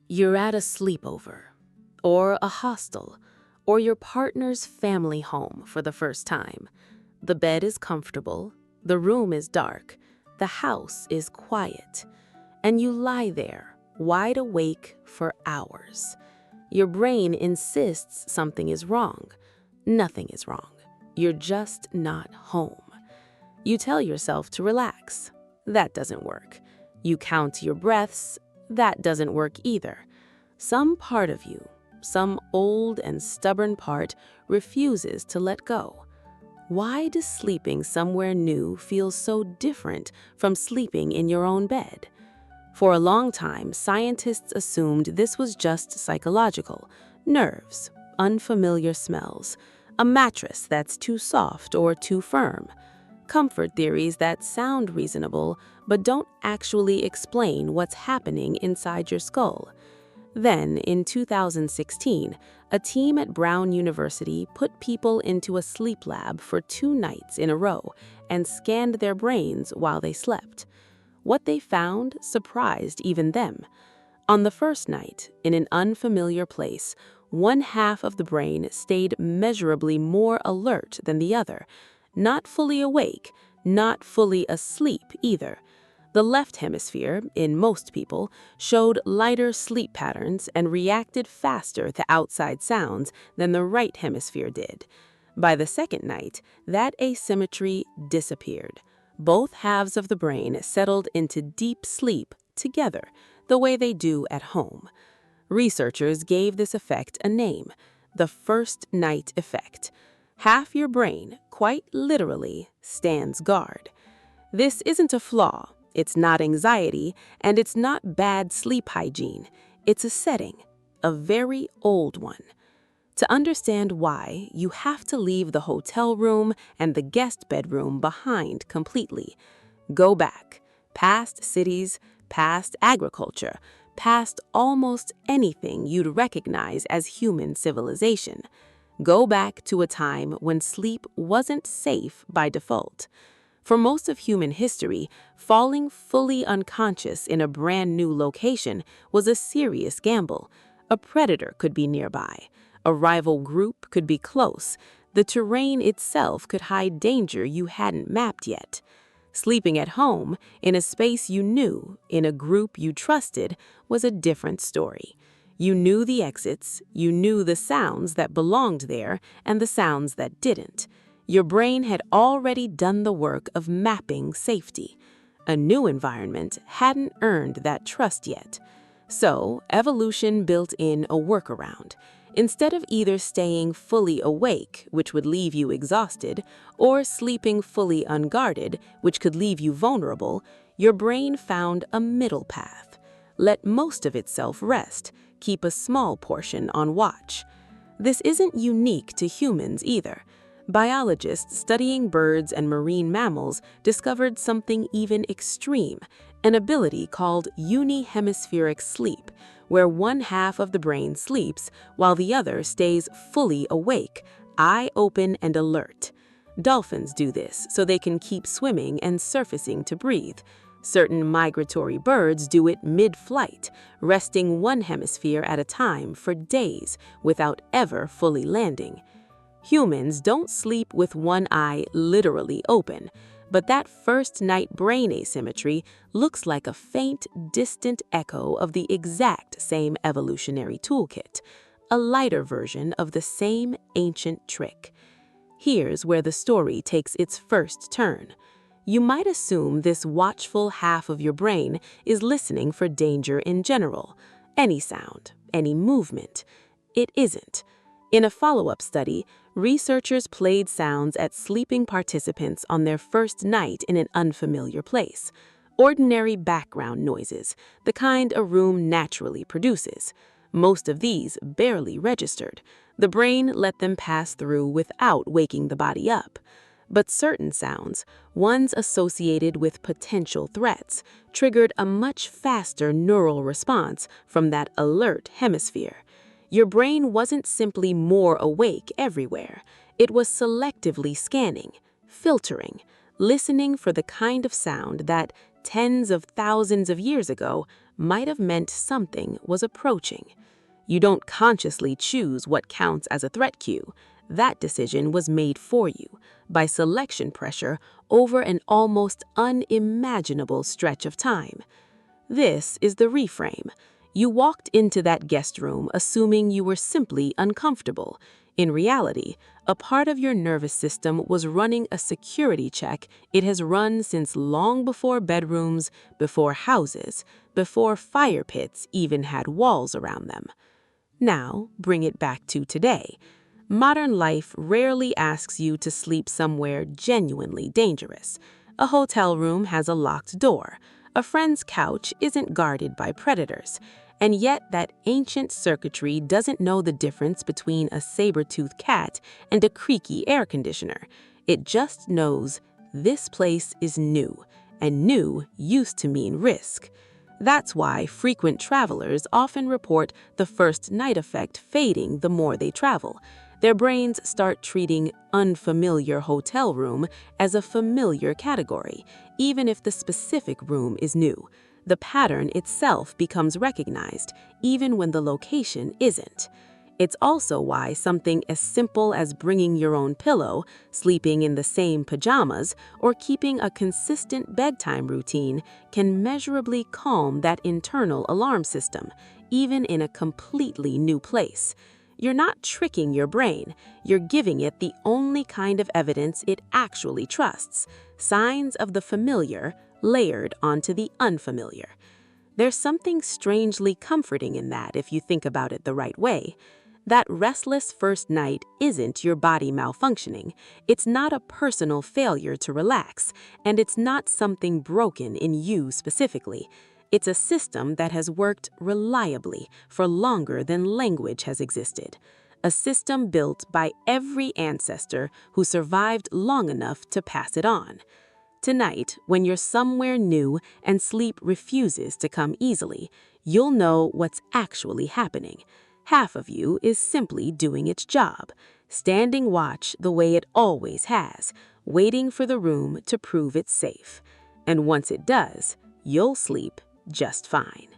You're at a sleepover, or a hostel, or your partner's family home for the first time. The bed is comfortable, the room is dark, the house is quiet, and you lie there, wide awake for hours. Your brain insists something is wrong. Nothing is wrong. You're just not home. You tell yourself to relax. That doesn't work. You count your breaths. That doesn't work either. Some part of you, some old and stubborn part, refuses to let go. Why does sleeping somewhere new feel so different from sleeping in your own bed? For a long time, scientists assumed this was just psychological: nerves, unfamiliar smells, a mattress that's too soft or too firm. Comfort theories that sound reasonable but don't actually explain what's happening inside your skull. Then, in 2016, a team at Brown University put people into a sleep lab for 2 nights in a row and scanned their brains while they slept. What they found surprised even them. On the first night, in an unfamiliar place, one half of the brain stayed measurably more alert than the other. Not fully awake, not fully asleep either. The left hemisphere, in most people, showed lighter sleep patterns and reacted faster to outside sounds than the right hemisphere did. By the second night, that asymmetry disappeared. Both halves of the brain settled into deep sleep together, the way they do at home. Researchers gave this effect a name: the first night effect. Half your brain, quite literally, stands guard. This isn't a flaw, it's not anxiety, and it's not bad sleep hygiene. It's a setting, a very old one. To understand why, you have to leave the hotel room and the guest bedroom behind completely. Go back, past cities, past agriculture, past almost anything you'd recognize as human civilization. Go back to a time when sleep wasn't safe by default. For most of human history, falling fully unconscious in a brand new location was a serious gamble. A predator could be nearby. A rival group could be close. The terrain itself could hide danger you hadn't mapped yet. Sleeping at home, in a space you knew, in a group you trusted, was a different story. You knew the exits, you knew the sounds that belonged there and the sounds that didn't. Your brain had already done the work of mapping safety. A new environment hadn't earned that trust yet. So, evolution built in a workaround. Instead of either staying fully awake, which would leave you exhausted, or sleeping fully unguarded, which could leave you vulnerable, your brain found a middle path. Let most of itself rest, keep a small portion on watch. This isn't unique to humans either. Biologists studying birds and marine mammals discovered something even extreme: an ability called unihemispheric sleep, where one half of the brain sleeps while the other stays fully awake, eye open and alert. Dolphins do this so they can keep swimming and surfacing to breathe. Certain migratory birds do it mid-flight, resting one hemisphere at a time for days without ever fully landing. Humans don't sleep with one eye literally open, but that first night brain asymmetry looks like a faint, distant echo of the exact same evolutionary toolkit, a lighter version of the same ancient trick. Here's where the story takes its first turn. You might assume this watchful half of your brain is listening for danger in general, any sound, any movement. It isn't. In a follow-up study, researchers played sounds at sleeping participants on their first night in an unfamiliar place. Ordinary background noises, the kind a room naturally produces. Most of these barely registered. The brain let them pass through without waking the body up. But certain sounds, ones associated with potential threats, triggered a much faster neural response from that alert hemisphere. Your brain wasn't simply more awake everywhere. It was selectively scanning, filtering, listening for the kind of sound that, tens of thousands of years ago, might have meant something was approaching. You don't consciously choose what counts as a threat cue. That decision was made for you by selection pressure over an almost unimaginable stretch of time. This is the reframe. You walked into that guest room assuming you were simply uncomfortable. In reality, a part of your nervous system was running a security check it has run since long before bedrooms, before houses, before fire pits even had walls around them. Now, bring it back to today. Modern life rarely asks you to sleep somewhere genuinely dangerous. A hotel room has a locked door. A friend's couch isn't guarded by predators. And yet that ancient circuitry doesn't know the difference between a saber-toothed cat and a creaky air conditioner. It just knows this place is new, and new used to mean risk. That's why frequent travelers often report the first night effect fading the more they travel. Their brains start treating unfamiliar hotel room as a familiar category, even if the specific room is new. The pattern itself becomes recognized, even when the location isn't. It's also why something as simple as bringing your own pillow, sleeping in the same pajamas, or keeping a consistent bedtime routine can measurably calm that internal alarm system, even in a completely new place. You're not tricking your brain, you're giving it the only kind of evidence it actually trusts, signs of the familiar layered onto the unfamiliar. There's something strangely comforting in that if you think about it the right way. That restless first night isn't your body malfunctioning, it's not a personal failure to relax, and it's not something broken in you specifically. It's a system that has worked reliably for longer than language has existed. A system built by every ancestor who survived long enough to pass it on. Tonight, when you're somewhere new and sleep refuses to come easily, you'll know what's actually happening. Half of you is simply doing its job, standing watch the way it always has, waiting for the room to prove it's safe. And once it does, you'll sleep just fine.